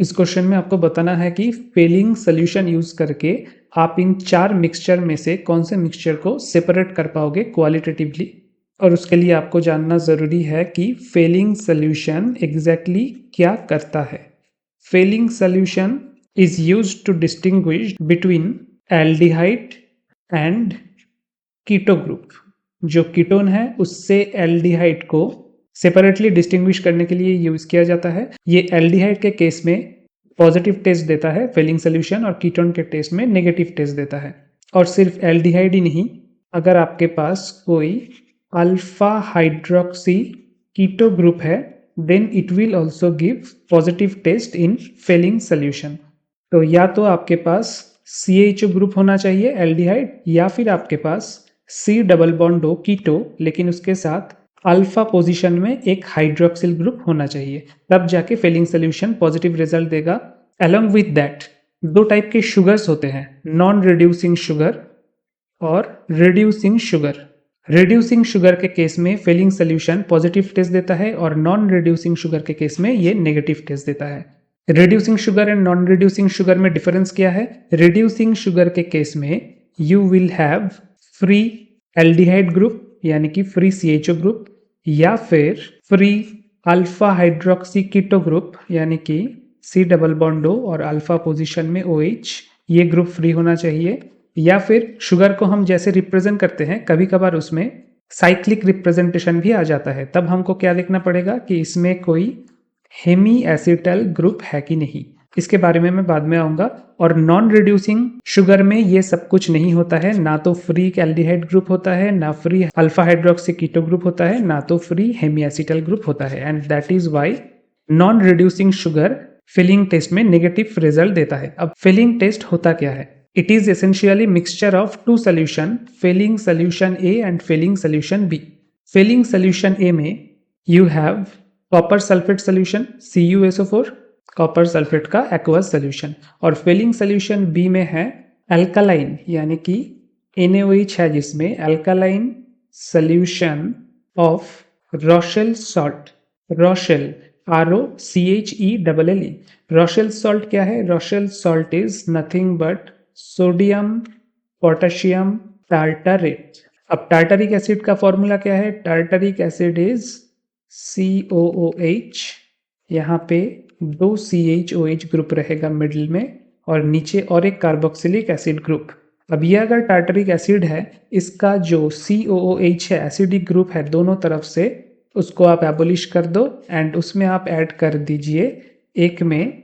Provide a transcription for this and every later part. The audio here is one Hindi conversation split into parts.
इस क्वेश्चन में आपको बताना है कि फेलिंग सोल्यूशन यूज करके आप इन 4 मिक्सचर में से कौन से मिक्सचर को सेपरेट कर पाओगे क्वालिटेटिवली। और उसके लिए आपको जानना ज़रूरी है कि फेलिंग सोल्यूशन एग्जैक्टली क्या करता है। Fehling solution is used to distinguish between aldehyde and keto group. जो कीटोन है उससे एल्डिहाइड को सेपरेटली डिस्टिंग्विश करने के लिए यूज किया जाता है। ये एल्डिहाइड के केस में पॉजिटिव टेस्ट देता है फेलिंग सोल्यूशन, और कीटोन के टेस्ट में नेगेटिव टेस्ट देता है। और सिर्फ एल्डिहाइड ही नहीं, अगर आपके पास कोई अल्फा हाइड्रोक्सी कीटो ग्रुप है then it will also give positive test in Fehling solution. तो या तो आपके पास CHO ग्रुप होना चाहिए एल्डिहाइड, या फिर आपके पास C डबल बॉन्ड हो कीटो लेकिन उसके साथ अल्फा पोजीशन में एक हाइड्रोक्सिल ग्रुप होना चाहिए, तब जाके फेलिंग सोल्यूशन पॉजिटिव रिजल्ट देगा। अलोंग विथ दैट 2 टाइप के शुगर्स होते हैं, नॉन रिड्यूसिंग शुगर और रिड्यूसिंग शुगर। रिड्यूसिंग शुगर के केस में फेलिंग सोल्यूशन पॉजिटिव टेस्ट देता है और नॉन रिड्यूसिंग शुगर के केस में ये नेगेटिव टेस्ट देता है। Reducing sugar and non reducing sugar में डिफरेंस क्या है? रिड्यूसिंग शुगर के केस में you will have free aldehyde group यानी कि फ्री CHO ग्रुप, या फिर free alpha hydroxy keto group यानी कि C डबल बॉन्ड O और अल्फा पोजीशन में OH, ये ग्रुप फ्री होना चाहिए। या फिर शुगर को हम जैसे रिप्रेजेंट करते हैं कभी कभार उसमें साइक्लिक रिप्रेजेंटेशन भी आ जाता है, तब हमको क्या देखना पड़ेगा कि इसमें कोई हेमी एसिटल ग्रुप है कि नहीं। इसके बारे में मैं बाद में आऊंगा। और नॉन रिड्यूसिंग शुगर में ये सब कुछ नहीं होता है, ना तो फ्री एल्डिहाइड ग्रुप होता है, ना free alpha hydroxy keto group होता है, ना तो फ्री हेमी एसिटल ग्रुप होता है। And that is why non reducing sugar Fehling test में नेगेटिव रिजल्ट देता है। अब फिलिंग टेस्ट होता क्या है? It is essentially mixture of 2 solution, failing solution A and failing solution B. Failing solution A में you have copper sulfate solution CuSO4, copper sulfate का aqueous solution, और failing solution B में है alkaline यानी कि NaOH है जिसमें alkaline solution of Rochelle salt, Rochelle ROCHELLE। Rochelle salt क्या है? Rochelle salt is nothing but sodium potassium tartrate. अब टार्टरिक एसिड का फॉर्मूला क्या है? टार्टरिक एसिड इज COOH, यहाँ पे 2 CHOH ग्रुप रहेगा मिडिल में और नीचे और एक कार्बोक्सिलिक एसिड ग्रुप। अब ये अगर टार्टरिक एसिड है, इसका जो COOH है एसिडिक ग्रुप है दोनों तरफ से, उसको आप एबोलिश कर दो एंड उसमें आप ऐड कर दीजिए एक में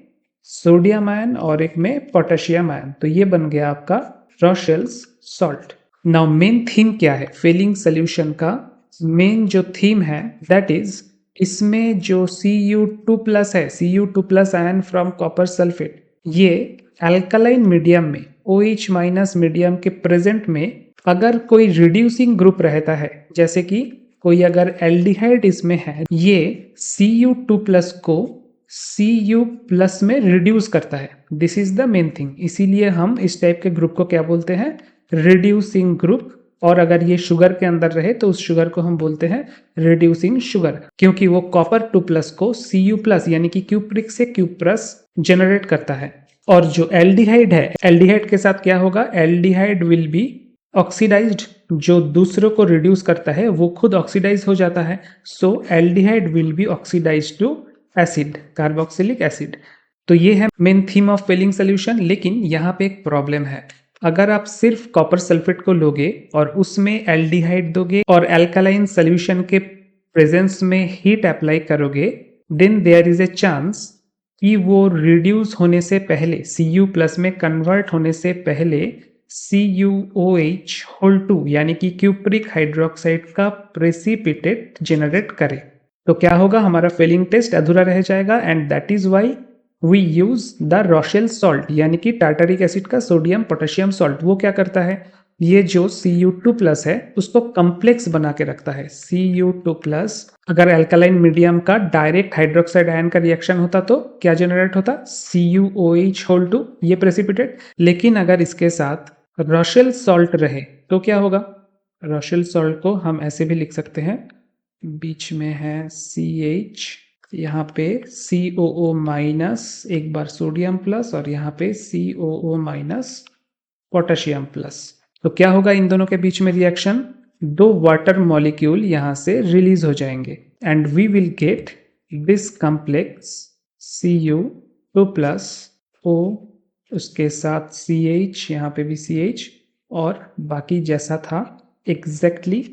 सोडियम आयन और एक में पोटेशियम आयन, तो ये बन गया आपका रॉशेल्स सॉल्ट। नाउ मेन थीम क्या है फेलिंग सोल्यूशन का? मेन जो थीम है दैट इज इसमें जो Cu2+ है, Cu2+ ion from copper sulphate, ये अल्कलाइन मीडियम में OH- मीडियम के प्रेजेंट में अगर कोई रिड्यूसिंग ग्रुप रहता है, जैसे कि कोई अगर एल्डिहाइड इसमें है, ये Cu2+ को Cu+ में रिड्यूस करता है। This is the main thing. इसीलिए हम इस टाइप के ग्रुप को क्या बोलते हैं? Reducing group. और अगर ये शुगर के अंदर रहे तो उस शुगर को हम बोलते हैं रिड्यूसिंग शुगर, क्योंकि वो कॉपर 2+ को Cu+ यानी कि क्यूप्रिक से Q+ जनरेट करता है। और जो एल्डिहाइड है, एल्डिहाइड के साथ क्या होगा? Aldehyde will be oxidized. जो दूसरों को रिड्यूस करता है वो खुद ऑक्सीडाइज हो जाता है, so aldehyde will be oxidise to acid, carboxylic acid. तो ये है main theme of Fehling solution. लेकिन यहाँ पे एक प्रॉब्लम है, अगर आप सिर्फ कॉपर सल्फेट को लोगे और उसमें एल्डिहाइड दोगे और अल्कलाइन सोल्यूशन के प्रेजेंस में हीट अप्लाई करोगे, then there is a chance कि वो रिड्यूस होने से पहले, Cu+ में कन्वर्ट होने से पहले CuOH2 यानी कि क्यूप्रिक हाइड्रोक्साइड का प्रेसिपिटेट जनरेट करे। तो क्या होगा? हमारा फेलिंग टेस्ट अधूरा रह जाएगा। And that is why we use the Rochelle salt यानी कि टार्टरिक एसिड का सोडियम पोटेशियम सॉल्ट। वो क्या करता है? ये जो Cu2+ है उसको कम्प्लेक्स बना के रखता है। Cu2+, अगर अल्कलाइन मीडियम का डायरेक्ट हाइड्रोक्साइड आयन का रिएक्शन होता तो क्या जनरेट होता? CuOH2, ये प्रेसिपिटेट। लेकिन अगर इसके साथ रॉशेल सॉल्ट रहे तो क्या होगा? रॉशेल सॉल्ट को हम ऐसे भी लिख सकते हैं, बीच में है CH यहाँ पे COO माइनस, एक बार सोडियम प्लस, और यहाँ पे COO माइनस पोटेशियम प्लस। तो क्या होगा इन दोनों के बीच में रिएक्शन? दो वाटर मॉलिक्यूल यहाँ से रिलीज हो जाएंगे and we will get this complex Cu2 plus O, उसके साथ CH, यहाँ पे भी CH, और बाकी जैसा था एग्जैक्टली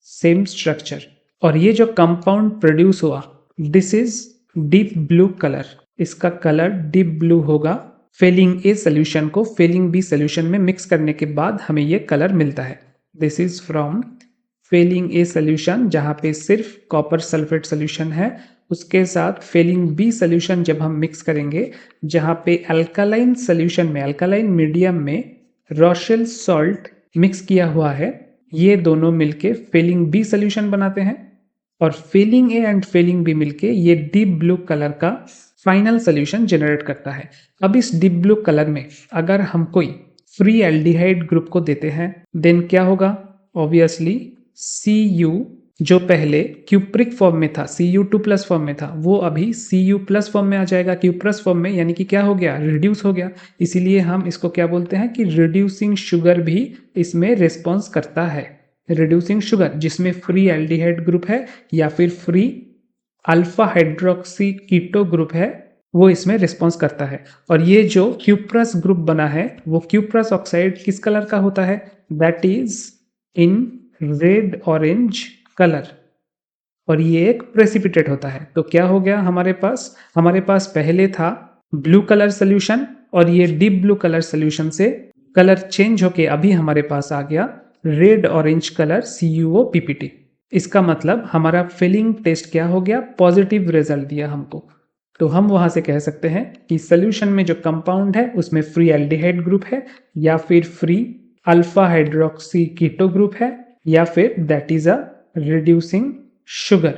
सेम स्ट्रक्चर। और ये जो कंपाउंड प्रोड्यूस हुआ, this is deep blue colour, इसका कलर डीप ब्लू होगा। फेलिंग ए सोल्यूशन को फेलिंग बी सोल्यूशन में मिक्स करने के बाद हमें ये कलर मिलता है। This is from Fehling A solution जहाँ पे सिर्फ कॉपर सल्फेट सोल्यूशन है, उसके साथ फेलिंग बी सोल्यूशन जब हम मिक्स करेंगे जहाँ पे अल्कालाइन सोल्यूशन में, अल्कालाइन मीडियम में रॉशेल सॉल्ट मिक्स किया हुआ है, ये दोनों मिलके फेलिंग बी सोल्यूशन बनाते हैं और Fehling A and Fehling B मिलके ये डीप ब्लू कलर का फाइनल सोल्यूशन जनरेट करता है। अब इस डीप ब्लू कलर में अगर हम कोई फ्री एल्डिहाइड ग्रुप को देते हैं देन क्या होगा? ऑब्वियसली Cu जो पहले क्यूप्रिक फॉर्म में था, Cu2 प्लस फॉर्म में था, वो अभी Cu प्लस फॉर्म में आ जाएगा, क्यूप्रस फॉर्म में, यानी कि क्या हो गया? रिड्यूस हो गया। इसीलिए हम इसको क्या बोलते हैं कि रिड्यूसिंग शुगर भी इसमें रिस्पॉन्स करता है। रिड्यूसिंग शुगर जिसमें फ्री एल्डिहाइड ग्रुप है या फिर free alpha hydroxy keto group है, वो इसमें रिस्पॉन्स करता है। और ये जो क्यूप्रस ग्रुप बना है वो क्यूप्रस ऑक्साइड किस कलर का होता है? That is in red orange colour, और ये एक प्रेसिपिटेट होता है। तो क्या हो गया हमारे पास पहले था ब्लू कलर सोल्यूशन और ये डीप ब्लू कलर सोल्यूशन से कलर चेंज होके अभी हमारे पास आ गया रेड ऑरेंज कलर CuO-PPT। इसका मतलब हमारा फिलिंग टेस्ट क्या हो गया? पॉजिटिव रिजल्ट दिया हमको। तो हम वहां से कह सकते हैं कि सोल्यूशन में जो कंपाउंड है उसमें फ्री एल्डिहाइड ग्रुप है या फिर free alpha hydroxy keto group है या फिर that is a reducing sugar.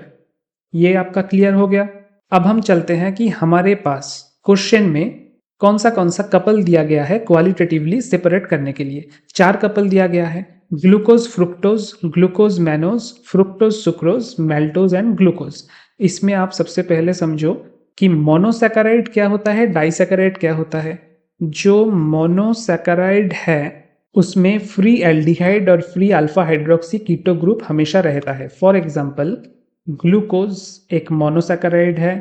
ये आपका क्लियर हो गया। अब हम चलते हैं कि हमारे पास क्वेश्चन में कौन सा कपल दिया गया है क्वालिटेटिवली सेपरेट करने के लिए। 4 कपल दिया गया है, glucose fructose, glucose mannose, fructose sucrose, maltose and glucose. इसमें आप सबसे पहले समझो कि मोनोसैकेराइड क्या होता है, डाइसैकेराइड क्या होता है। जो मोनोसैकेराइड है उसमें फ्री एल्डिहाइड और free alpha hydroxy keto group हमेशा रहता है। फॉर एग्जांपल ग्लूकोज एक मोनोसैकेराइड है,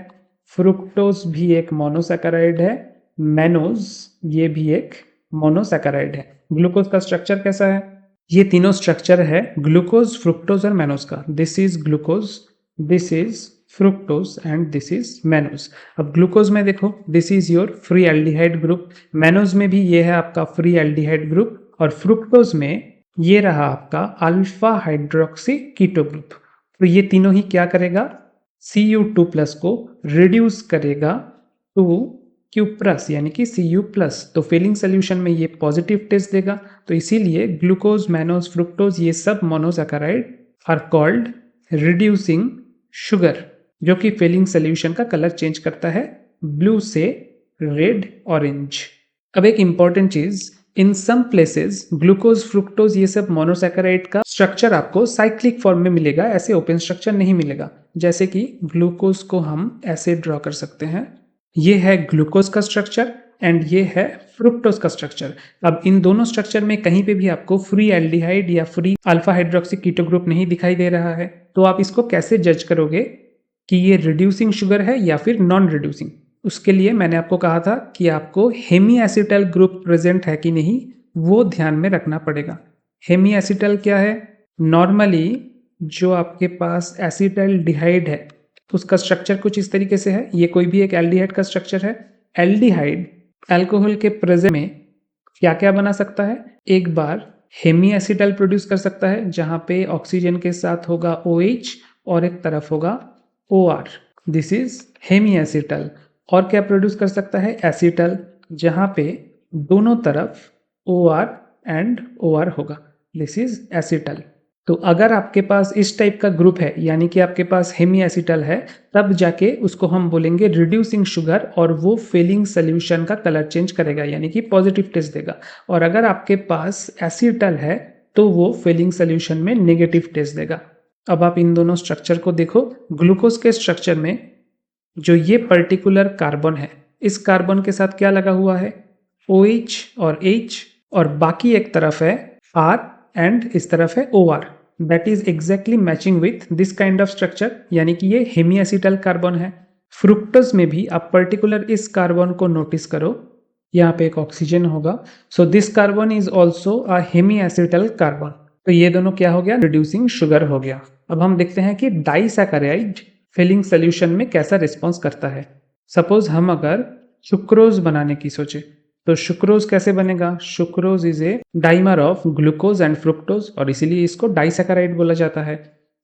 फ्रुक्टोज भी एक मोनोसैकेराइड है, मैनोज ये भी एक मोनोसैकेराइड है। ग्लूकोज का स्ट्रक्चर कैसा है? ये तीनों स्ट्रक्चर है ग्लूकोज, फ्रुक्टोज और मैनोज का। This is glucose, this is fructose and this is mannose. अब ग्लूकोज में देखो this is your free aldehyde group, mannose में भी ये है आपका फ्री एल्डिहाइड ग्रुप, और फ्रुक्टोज में ये रहा आपका अल्फा हाइड्रोक्सी कीटो ग्रुप। तो ये तीनों ही क्या करेगा? Cu2 प्लस को रिड्यूस करेगा टू क्यूप्रस यानी कि Cu प्लस। तो फेलिंग सोल्यूशन में ये पॉजिटिव टेस्ट देगा। तो इसीलिए ग्लूकोज, मैनोज, फ्रुक्टोज ये सब monosaccharide are called reducing sugar, जो कि फेलिंग सोल्यूशन का कलर चेंज करता है ब्लू से रेड ऑरेंज। अब एक इंपॉर्टेंट चीज, इन सम प्लेसेस ग्लूकोज, फ्रुक्टोज ये सब मोनोसैकेराइड का स्ट्रक्चर आपको साइक्लिक फॉर्म में मिलेगा, ऐसे ओपन स्ट्रक्चर नहीं मिलेगा। जैसे कि ग्लूकोज को हम ऐसे ड्रॉ कर सकते हैं, ये है ग्लूकोज का स्ट्रक्चर एंड ये है फ्रुक्टोज का स्ट्रक्चर। अब इन दोनों स्ट्रक्चर में कहीं पे भी आपको फ्री एल्डिहाइड या free alpha hydroxy keto group नहीं दिखाई दे रहा है। तो आप इसको कैसे जज करोगे कि ये रिड्यूसिंग शुगर है या फिर नॉन रिड्यूसिंग? उसके लिए मैंने आपको कहा था कि आपको हेमी एसिटल ग्रुप प्रेजेंट है कि नहीं वो ध्यान में रखना पड़ेगा। हेमी एसिटल क्या है? नॉर्मली जो आपके पास एसिटल डिहाइड है उसका स्ट्रक्चर कुछ इस तरीके से है। ये कोई भी एक एल्डिहाइड का स्ट्रक्चर है। एल्डिहाइड अल्कोहल के प्रेजेंस में क्या क्या बना सकता है? एक बार हेमी एसिटल प्रोड्यूस कर सकता है जहां पे ऑक्सीजन के साथ होगा OH और एक तरफ होगा OR, this is hemiacetal. और क्या प्रोड्यूस कर सकता है? एसिटल, जहां पे दोनों तरफ OR एंड OR होगा, दिस इज एसिटल। तो अगर आपके पास इस टाइप का ग्रुप है यानी कि आपके पास हेमी एसिटल है, तब जाके उसको हम बोलेंगे रिड्यूसिंग शुगर और वो फेलिंग सोल्यूशन का कलर चेंज करेगा यानी कि पॉजिटिव टेस्ट देगा। और अगर आपके पास एसिटल है तो वो फेलिंग सोल्यूशन में नेगेटिव टेस्ट देगा। अब आप इन दोनों स्ट्रक्चर को देखो। ग्लूकोज के स्ट्रक्चर में जो ये पर्टिकुलर कार्बन है, इस कार्बन के साथ क्या लगा हुआ है, OH और H, और बाकी एक तरफ है R एंड इस तरफ है OR। That is exactly matching with this kind of structure, यानी कि ये हेमीएसिटल कार्बन है। फ्रुक्टोज में भी आप पर्टिकुलर इस कार्बन को नोटिस करो, यहाँ पे एक ऑक्सीजन होगा। So this carbon is also a hemiacetal carbon. तो ये दोनों क्या हो गया, रिड्यूसिंग शुगर हो गया। अब हम देखते हैं कि डाइसैकेराइड फिलिंग सोल्यूशन में कैसा रिस्पॉन्स करता है। सपोज हम अगर सुक्रोज बनाने की सोचे, तो सुक्रोज कैसे बनेगा, sucrose is a dimer of glucose and fructose, और इसीलिए इसको डाइसैकेराइड बोला जाता है।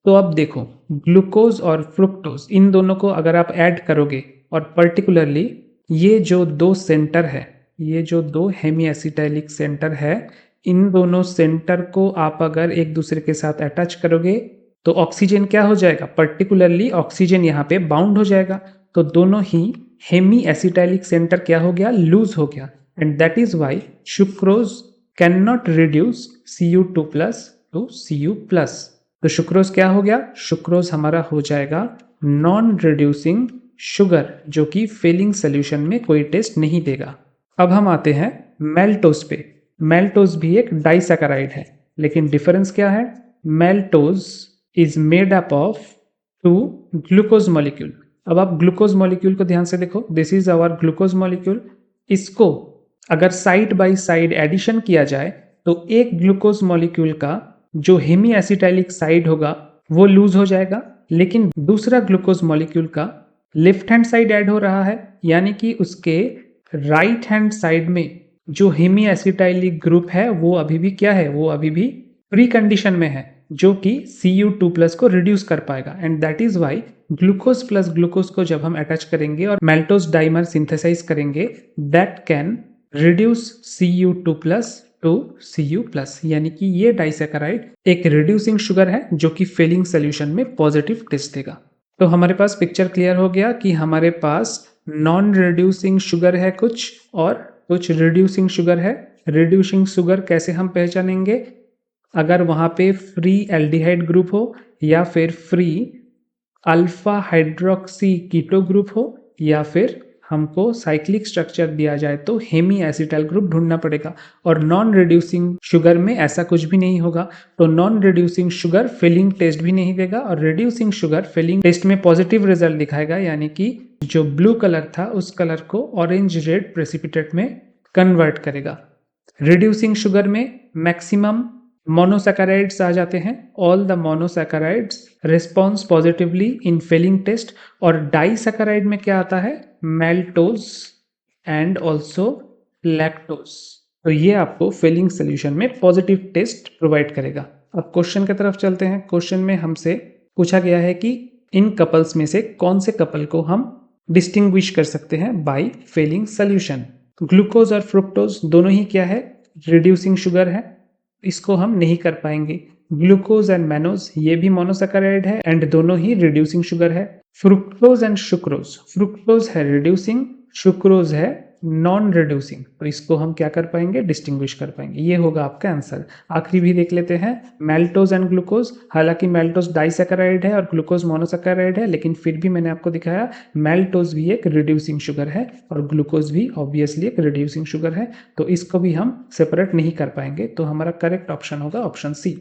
तो अब देखो, ग्लूकोज और फ्रुक्टोज इन दोनों को अगर आप ऐड करोगे, और पर्टिकुलरली ये जो दो सेंटर है, ये जो दो हेमीएसिटाइलिक सेंटर है, इन दोनों सेंटर को आप अगर एक दूसरे के साथ अटैच करोगे तो ऑक्सीजन क्या हो जाएगा, पर्टिकुलरली ऑक्सीजन यहाँ पे बाउंड हो जाएगा। तो दोनों ही हेमी एसिटाइलिक सेंटर क्या हो गया, लूज हो गया, and that is why sucrose can not reduce Cu2 plus to Cu plus. तो सुक्रोज क्या हो गया, सुक्रोज हमारा हो जाएगा नॉन रिड्यूसिंग शुगर, जो कि फेलिंग सोल्यूशन में कोई टेस्ट नहीं देगा। अब हम आते हैं मेल्टोज पे। मेल्टोज भी एक डाइसैकेराइड है, लेकिन डिफरेंस क्या है, maltose is made up of two glucose molecule. अब आप ग्लूकोज मॉलिक्यूल को ध्यान से देखो, this is our glucose molecule. इसको अगर साइड बाय साइड एडिशन किया जाए तो एक ग्लूकोज मॉलिक्यूल का जो हेमी एसिटाइलिक साइड होगा वो लूज हो जाएगा, लेकिन दूसरा ग्लूकोज मॉलिक्यूल का लेफ्ट हैंड साइड ऐड हो रहा है, यानी कि उसके राइट हैंड साइड में जो हेमी एसिटाइलिक ग्रुप है वो अभी भी क्या है, वो अभी भी प्री कंडीशन में है, जो कि Cu2 प्लस को रिड्यूस कर पाएगा। And that is why glucose plus glucose को जब हम अटैच करेंगे और मेल्टोज डाइमर सिंथेसाइज करेंगे, that can reduce Cu2 plus to Cu plus, यानी कि ये डाइसैकेराइड एक रिड्यूसिंग शुगर है जो कि फेलिंग सोल्यूशन में पॉजिटिव टेस्ट देगा। तो हमारे पास पिक्चर क्लियर हो गया कि हमारे पास नॉन रिड्यूसिंग शुगर है कुछ, और कुछ रिड्यूसिंग शुगर है। रिड्यूसिंग शुगर कैसे हम पहचानेंगे, अगर वहाँ पे फ्री एल्डिहाइड ग्रुप हो, या फिर free alpha hydroxy keto group हो, या फिर हमको साइक्लिक स्ट्रक्चर दिया जाए तो हेमी एसिटाइल ग्रुप ढूंढना पड़ेगा। और नॉन रिड्यूसिंग शुगर में ऐसा कुछ भी नहीं होगा। तो non reducing sugar Fehling test भी नहीं देगा, और रिड्यूसिंग शुगर फिलिंग टेस्ट में पॉजिटिव रिजल्ट दिखाएगा, यानी कि जो ब्लू कलर था उस कलर को ऑरेंज रेड प्रेसिपिटेट में कन्वर्ट करेगा। रिड्यूसिंग शुगर में मैक्सिमम मोनोसैकेराइड्स आ जाते हैं, all the monosaccharides response positively in Fehling test. और डाइसैकेराइड में क्या आता है, मेल्टोज एंड ऑल्सो लैक्टोज। तो ये आपको फेलिंग सोल्यूशन में पॉजिटिव टेस्ट प्रोवाइड करेगा। अब क्वेश्चन की तरफ चलते हैं। क्वेश्चन में हमसे पूछा गया है कि इन कपल्स में से कौन से कपल को हम डिस्टिंग्विश कर सकते हैं बाय फेलिंग सोल्यूशन। ग्लूकोज और फ्रुक्टोज दोनों ही क्या है, रिड्यूसिंग शुगर है, इसको हम नहीं कर पाएंगे। ग्लूकोज एंड मैनोज ये भी मोनोसैकेराइड है एंड दोनों ही रिड्यूसिंग शुगर है। फ्रुक्टोज एंड सुक्रोज, फ्रुक्टोज है रिड्यूसिंग, सुक्रोज है नॉन रिड्यूसिंग, तो इसको हम क्या कर पाएंगे, डिस्टिंग्विश कर पाएंगे। ये होगा आपका आंसर। आखिरी भी देख लेते हैं, मेल्टोज एंड ग्लूकोज। हालांकि मेल्टोज डाइसैकेराइड है और ग्लूकोज मोनोसैकेराइड है, लेकिन फिर भी मैंने आपको दिखाया मेल्टोज भी एक रिड्यूसिंग शुगर है और ग्लूकोज भी ऑब्वियसली एक रिड्यूसिंग शुगर है, तो इसको भी हम सेपरेट नहीं कर पाएंगे। तो हमारा करेक्ट ऑप्शन होगा ऑप्शन सी।